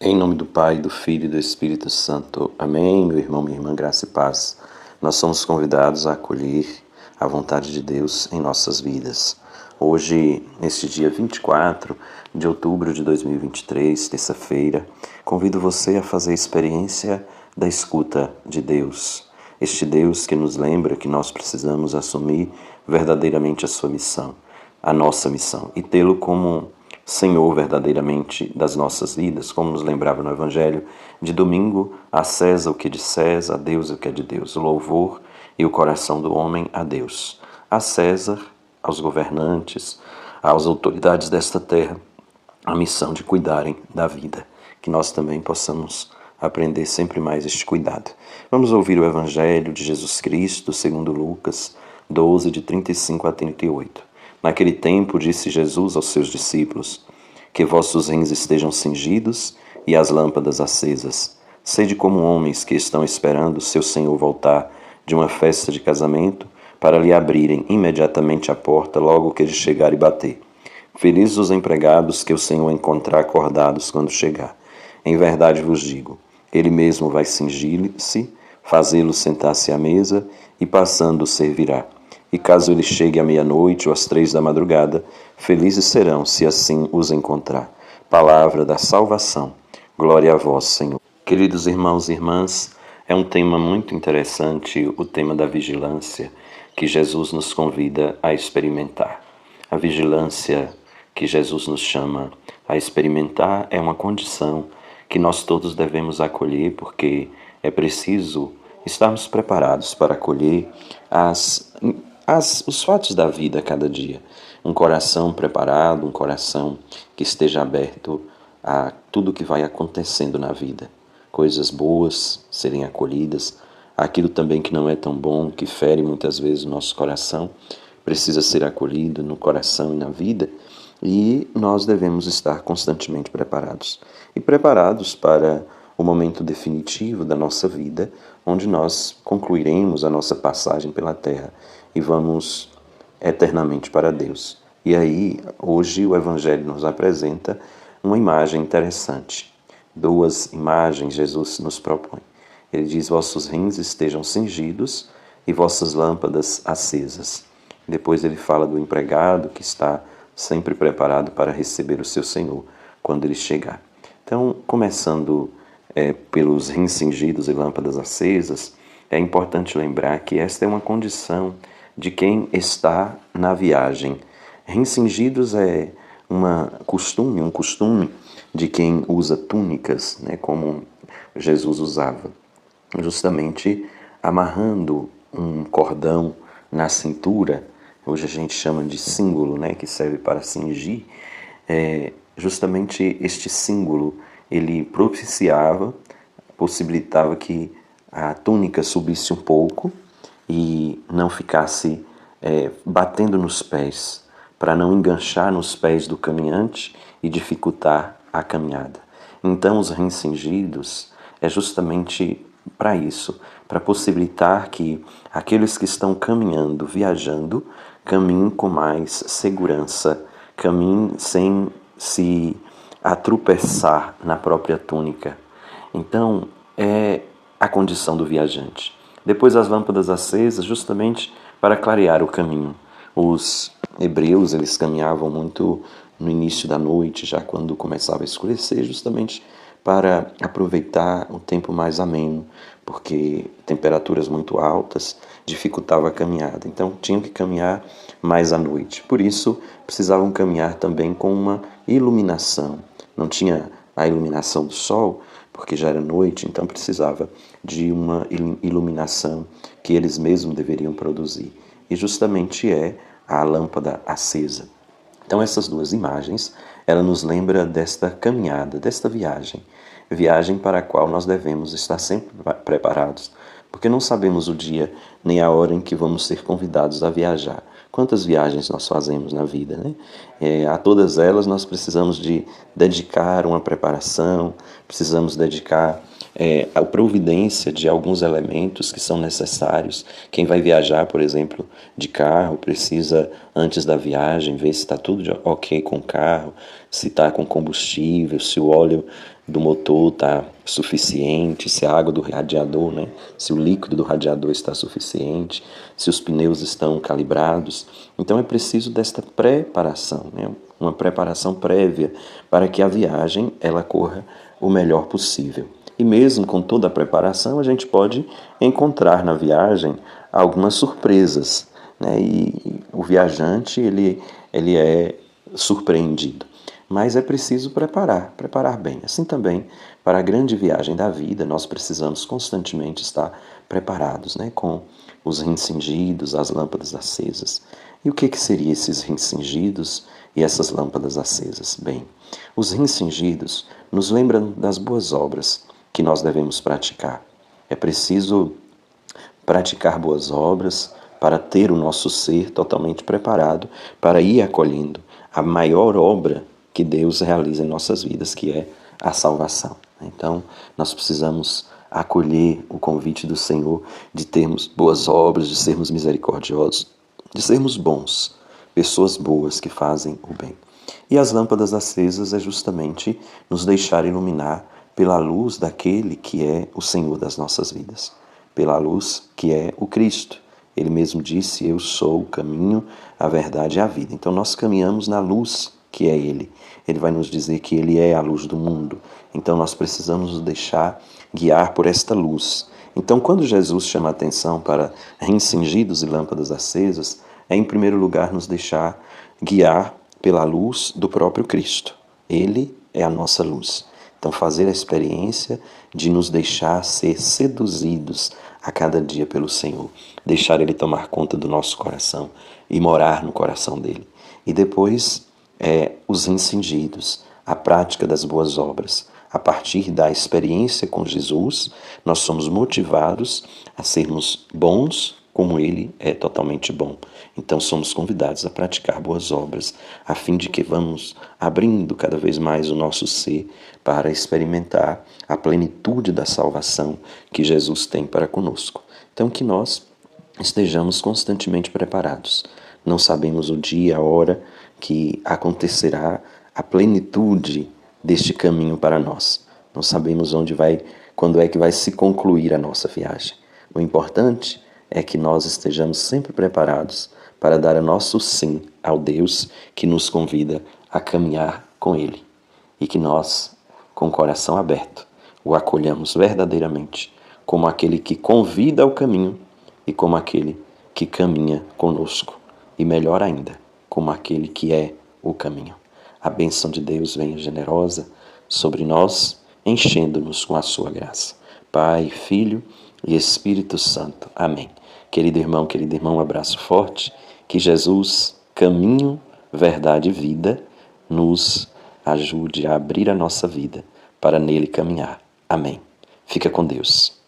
Em nome do Pai, do Filho e do Espírito Santo. Amém, meu irmão, minha irmã, graça e paz. Nós somos convidados a acolher a vontade de Deus em nossas vidas. Hoje, neste dia 24 de outubro de 2023, terça-feira, convido você a fazer a experiência da escuta de Deus. Este Deus que nos lembra que nós precisamos assumir verdadeiramente a sua missão, a nossa missão, e tê-lo como Senhor verdadeiramente das nossas vidas, como nos lembrava no Evangelho de domingo: a César o que é de César, a Deus o que é de Deus, o louvor e o coração do homem a Deus. A César, aos governantes, às autoridades desta terra, a missão de cuidarem da vida, que nós também possamos aprender sempre mais este cuidado. Vamos ouvir o Evangelho de Jesus Cristo, segundo Lucas 12, de 35 a 38. Naquele tempo disse Jesus aos seus discípulos: que vossos rins estejam cingidos e as lâmpadas acesas. Sede como homens que estão esperando seu Senhor voltar de uma festa de casamento, para lhe abrirem imediatamente a porta logo que ele chegar e bater. Felizes os empregados que o Senhor encontrar acordados quando chegar. Em verdade vos digo, ele mesmo vai cingir-se, fazê-los sentar-se à mesa e, passando, servirá. E caso ele chegue à meia-noite ou às 3 da madrugada, felizes serão se assim os encontrar. Palavra da salvação. Glória a vós, Senhor. Queridos irmãos e irmãs, é um tema muito interessante, o tema da vigilância, que Jesus nos convida a experimentar. A vigilância que Jesus nos chama a experimentar é uma condição que nós todos devemos acolher, porque é preciso estarmos preparados para acolher os fatos da vida a cada dia. Um coração preparado, um coração que esteja aberto a tudo que vai acontecendo na vida. Coisas boas serem acolhidas, aquilo também que não é tão bom, que fere muitas vezes o nosso coração, precisa ser acolhido no coração e na vida, e nós devemos estar constantemente preparados. E preparados para o momento definitivo da nossa vida, onde nós concluiremos a nossa passagem pela terra e vamos eternamente para Deus. E aí, hoje o Evangelho nos apresenta uma imagem interessante. 2 imagens Jesus nos propõe. Ele diz: vossos rins estejam cingidos e vossas lâmpadas acesas. Depois ele fala do empregado que está sempre preparado para receber o seu Senhor quando ele chegar. Então, começando pelos rins cingidos e lâmpadas acesas, é importante lembrar que esta é uma condição de quem está na viagem. Rins cingidos é um costume de quem usa túnicas, como Jesus usava, justamente amarrando um cordão na cintura. Hoje a gente chama de símbolo, que serve para cingir. Justamente este símbolo, ele possibilitava que a túnica subisse um pouco e não ficasse batendo nos pés, para não enganchar nos pés do caminhante e dificultar a caminhada. Então, os rins cingidos é justamente para isso, para possibilitar que aqueles que estão caminhando, viajando, caminhem com mais segurança, caminhem sem se atropeçar na própria túnica. Então, é a condição do viajante. Depois, as lâmpadas acesas, justamente para clarear o caminho. Os hebreus, eles caminhavam muito no início da noite, já quando começava a escurecer, justamente para aproveitar o tempo mais ameno, porque temperaturas muito altas dificultavam a caminhada. Então, tinham que caminhar mais à noite. Por isso, precisavam caminhar também com uma iluminação. Não tinha a iluminação do sol, porque já era noite, então precisava de uma iluminação que eles mesmos deveriam produzir. E justamente é a lâmpada acesa. Então essas 2 imagens, ela nos lembra desta caminhada, desta viagem para a qual nós devemos estar sempre preparados, porque não sabemos o dia nem a hora em que vamos ser convidados a viajar. Quantas viagens nós fazemos na vida, a todas elas nós precisamos de dedicar uma preparação, precisamos dedicar a providência de alguns elementos que são necessários. Quem vai viajar, por exemplo, de carro, precisa, antes da viagem, ver se está tudo ok com o carro, se está com combustível, se o óleo do motor está suficiente, se a água do radiador, né, se o líquido do radiador está suficiente, se os pneus estão calibrados. Então é preciso desta preparação, né, uma preparação prévia para que a viagem ela corra o melhor possível. E mesmo com toda a preparação, a gente pode encontrar na viagem algumas surpresas, né? E o viajante ele é surpreendido. Mas é preciso preparar bem. Assim também, para a grande viagem da vida, nós precisamos constantemente estar preparados, né? Com os rins cingidos, as lâmpadas acesas. E o que seriam esses rins cingidos e essas lâmpadas acesas? Bem, os rins cingidos nos lembram das boas obras que nós devemos praticar. É preciso praticar boas obras para ter o nosso ser totalmente preparado para ir acolhendo a maior obra que Deus realiza em nossas vidas, que é a salvação. Então, nós precisamos acolher o convite do Senhor de termos boas obras, de sermos misericordiosos, de sermos bons, pessoas boas que fazem o bem. E as lâmpadas acesas é justamente nos deixar iluminar pela luz daquele que é o Senhor das nossas vidas, pela luz que é o Cristo. Ele mesmo disse: eu sou o caminho, a verdade e a vida. Então nós caminhamos na luz que é Ele. Ele vai nos dizer que Ele é a luz do mundo. Então nós precisamos nos deixar guiar por esta luz. Então quando Jesus chama a atenção para rins cingidos e lâmpadas acesas, é em primeiro lugar nos deixar guiar pela luz do próprio Cristo. Ele é a nossa luz. Então fazer a experiência de nos deixar ser seduzidos a cada dia pelo Senhor, deixar Ele tomar conta do nosso coração e morar no coração dele. E depois os incingidos, a prática das boas obras. A partir da experiência com Jesus, nós somos motivados a sermos bons como Ele é totalmente bom. Então somos convidados a praticar boas obras, a fim de que vamos abrindo cada vez mais o nosso ser para experimentar a plenitude da salvação que Jesus tem para conosco. Então que nós estejamos constantemente preparados. Não sabemos o dia, a hora que acontecerá a plenitude deste caminho para nós. Não sabemos quando é que vai se concluir a nossa viagem. O importante é que nós estejamos sempre preparados para dar o nosso sim ao Deus que nos convida a caminhar com Ele. E que nós, com o coração aberto, o acolhamos verdadeiramente como aquele que convida ao caminho e como aquele que caminha conosco. E melhor ainda, como aquele que é o caminho. A bênção de Deus venha generosa sobre nós, enchendo-nos com a sua graça. Pai, Filho e Espírito Santo. Amém. Querido irmão, um abraço forte. Que Jesus, caminho, verdade e vida, nos ajude a abrir a nossa vida para nele caminhar. Amém. Fica com Deus.